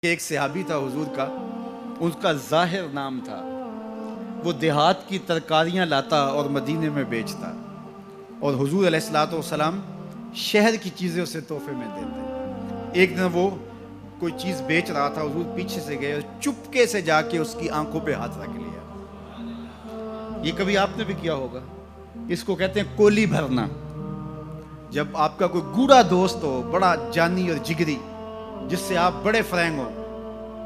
ایک صحابی تھا حضور کا، ان کا ظاہر نام تھا، وہ دیہات کی ترکاریاں لاتا اور مدینے میں بیچتا، اور حضور علیہ الصلوۃ والسلام شہر کی چیزیں اسے تحفے میں دیتے۔ ایک دن وہ کوئی چیز بیچ رہا تھا، حضور پیچھے سے گئے اور چپکے سے جا کے اس کی آنکھوں پہ ہاتھ رکھ لیا۔ یہ کبھی آپ نے بھی کیا ہوگا، اس کو کہتے ہیں کولی بھرنا۔ جب آپ کا کوئی گوڑا دوست ہو، بڑا جانی اور جگری، جس سے آپ بڑے فرینگ ہو،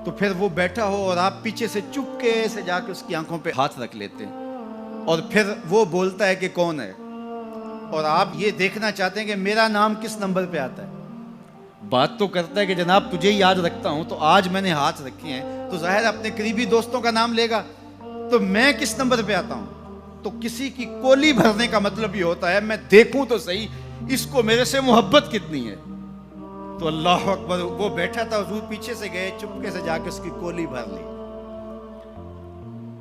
تو پھر وہ بیٹھا ہو اور آپ پیچھے سے چپکے سے جا کے اس کی آنکھوں پہ ہاتھ رکھ لیتے ہیں، اور پھر وہ بولتا ہے کہ کون ہے، اور آپ یہ دیکھنا چاہتے ہیں کہ میرا نام کس نمبر پہ آتا ہے۔ بات تو کرتا ہے کہ جناب تجھے یاد رکھتا ہوں، تو آج میں نے ہاتھ رکھے ہیں، تو ظاہر اپنے قریبی دوستوں کا نام لے گا، تو میں کس نمبر پہ آتا ہوں۔ تو کسی کی کولی بھرنے کا مطلب یہ ہوتا ہے میں دیکھوں تو صحیح اس کو میرے سے محبت کتنی ہے۔ تو اللہ اکبر، وہ بیٹھا تھا، حضور پیچھے سے گئے، چپکے سے جا کے اس کی کولی بھر لی۔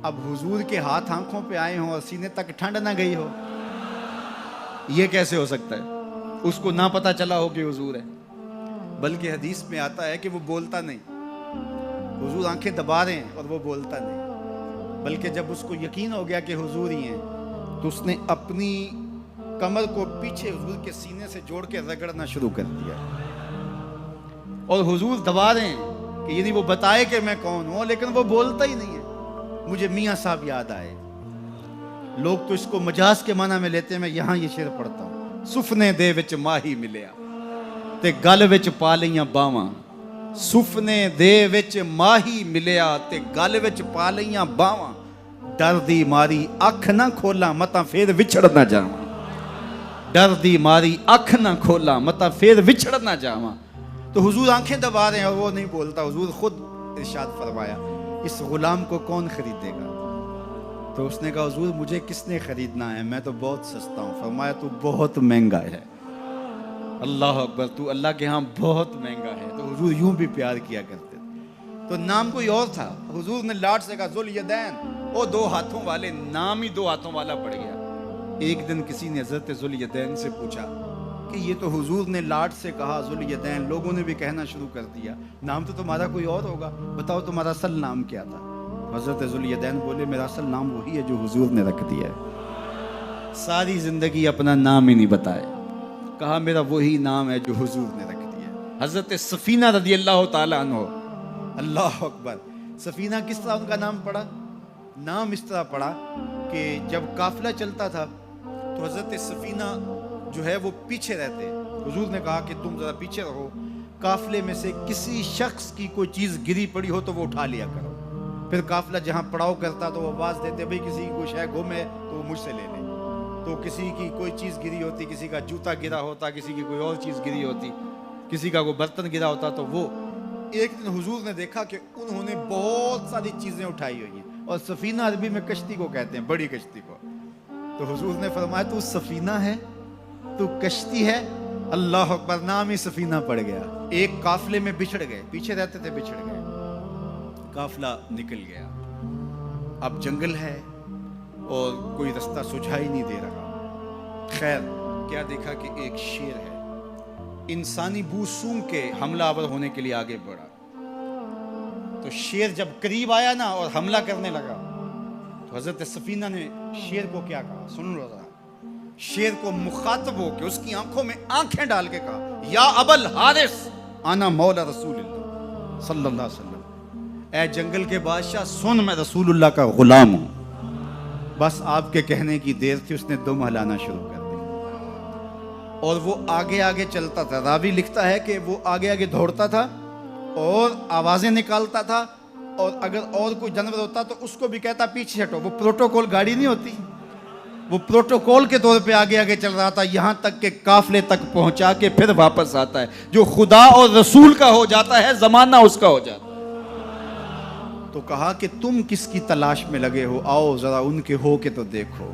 اب حضور کے ہاتھ آنکھوں پہ آئے ہوں اور سینے تک ٹھنڈ نہ گئی ہو، یہ کیسے ہو سکتا ہے؟ اس کو نہ پتا چلا ہو کہ حضور ہے، بلکہ حدیث میں آتا ہے کہ وہ بولتا نہیں، حضور آنکھیں دبا رہے ہیں اور وہ بولتا نہیں، بلکہ جب اس کو یقین ہو گیا کہ حضور ہی ہیں، تو اس نے اپنی کمر کو پیچھے حضور کے سینے سے جوڑ کے رگڑنا شروع کر دیا، اور حضور دبا رہے ہیں کہ یعنی وہ بتائے کہ میں کون ہوں، لیکن وہ بولتا ہی نہیں ہے۔ مجھے میاں صاحب یاد آئے، لوگ تو اس کو مجاز کے معنی میں لیتے ہیں، میں یہاں یہ شعر پڑھتا ہوں۔ سفنے دے وچ ماہی ملیا تے گل وچ پا لیاں باواں، سفنے دے وچ ماہی ملیا تے گل وچ پا لیاں باواں، ڈر دی ماری اکھ نہ کھولاں متاں پھر وچھڑ نہ جاواں، ڈر دی ماری اکھ نہ کھولاں متاں پھر وچھڑ نہ جاواں۔ تو حضور آنکھیں دبا رہے ہیں اور وہ نہیں بولتا۔ حضور خود ارشاد فرمایا اس غلام کو کون خریدے گا؟ تو اس نے کہا حضور مجھے کس نے خریدنا ہے، میں تو بہت سستا ہوں۔ فرمایا تو بہت مہنگا ہے۔ اللہ اکبر، تو اللہ کے ہاں بہت مہنگا ہے۔ تو حضور یوں بھی پیار کیا کرتے تھے۔ تو نام کوئی اور تھا، حضور نے لاٹ سے کہا ذوالیدین، وہ دو ہاتھوں والے، نام ہی دو ہاتھوں والا پڑ گیا۔ ایک دن کسی نے حضرت ذوالیدین سے پوچھا کہ یہ تو حضور نے لاٹ سے کہا ذوالیدین، لوگوں نے بھی کہنا شروع کر دیا، نام تو تمہارا کوئی اور ہوگا، بتاؤ تمہارا اصل نام کیا تھا؟ حضرت ذوالیدین بولے میرا اصل نام وہی ہے جو حضور نے رکھ دیا ہے۔ ساری زندگی اپنا نام ہی نہیں بتائے، کہا میرا وہی نام ہے جو حضور نے رکھ دیا ہے۔ حضرت سفینہ رضی اللہ تعالیٰ عنہ، اللہ اکبر، سفینہ کس طرح ان کا نام پڑا؟ نام اس طرح پڑا کہ جب قافلہ چلتا تھا تو حضرت سفینہ جو ہے وہ پیچھے رہتے، حضور نے کہا کہ تم ذرا پیچھے رہو، قافلے میں سے کسی شخص کی کوئی چیز گری پڑی ہو تو وہ اٹھا لیا کرو۔ پھر قافلہ جہاں پڑاؤ کرتا تو وہ آواز دیتے بھئی کسی کی کوئی شے گم ہے تو وہ مجھ سے لے لے۔ تو کسی کی کوئی چیز گری ہوتی، کسی کا جوتا گرا ہوتا، کسی کی کوئی اور چیز گری ہوتی، کسی کا کوئی برتن گرا ہوتا، تو وہ ایک دن حضور نے دیکھا کہ انہوں نے بہت ساری چیزیں اٹھائی ہوئی ہیں، اور سفینہ عربی میں کشتی کو کہتے ہیں، بڑی کشتی کو۔ تو حضور نے فرمایا تو سفینہ ہے، تو کشتی ہے؟ اللہ اکبر، نام ہی سفینہ پڑ گیا۔ ایک قافلے میں بچھڑ گئے، پیچھے رہتے تھے، بچھڑ گئے، قافلہ نکل گیا۔ اب جنگل ہے اور کوئی رستہ سجھائی نہیں دے رہا۔ خیر کیا دیکھا کہ ایک شیر ہے، انسانی بو سونگ کے حملہ آور ہونے کے لیے آگے بڑھا۔ تو شیر جب قریب آیا نا اور حملہ کرنے لگا، تو حضرت سفینہ نے شیر کو کیا کہا، سن لو ذرا۔ شیر کو مخاطب ہو کے اس کی آنکھوں میں آنکھیں ڈال کے کہا یا ابل حارث انا مولا رسول اللہ صلی اللہ علیہ وسلم، اے جنگل کے بادشاہ سن، میں رسول اللہ کا غلام ہوں۔ بس آپ کے کہنے کی دیر تھی، اس نے دم ہلانا شروع کر دیا، اور وہ آگے آگے چلتا تھا۔ راوی لکھتا ہے کہ وہ آگے آگے دوڑتا تھا اور آوازیں نکالتا تھا، اور اگر اور کوئی جانور ہوتا تو اس کو بھی کہتا پیچھے ہٹو۔ وہ پروٹوکول گاڑی نہیں ہوتی، وہ پروٹوکول کے طور پہ آگے آگے چل رہا تھا، یہاں تک کہ قافلے تک پہنچا کے پھر واپس آتا ہے۔ جو خدا اور رسول کا ہو جاتا ہے، زمانہ اس کا ہو جاتا ہے۔ تو کہا کہ تم کس کی تلاش میں لگے ہو، آؤ ذرا ان کے ہو کے تو دیکھو۔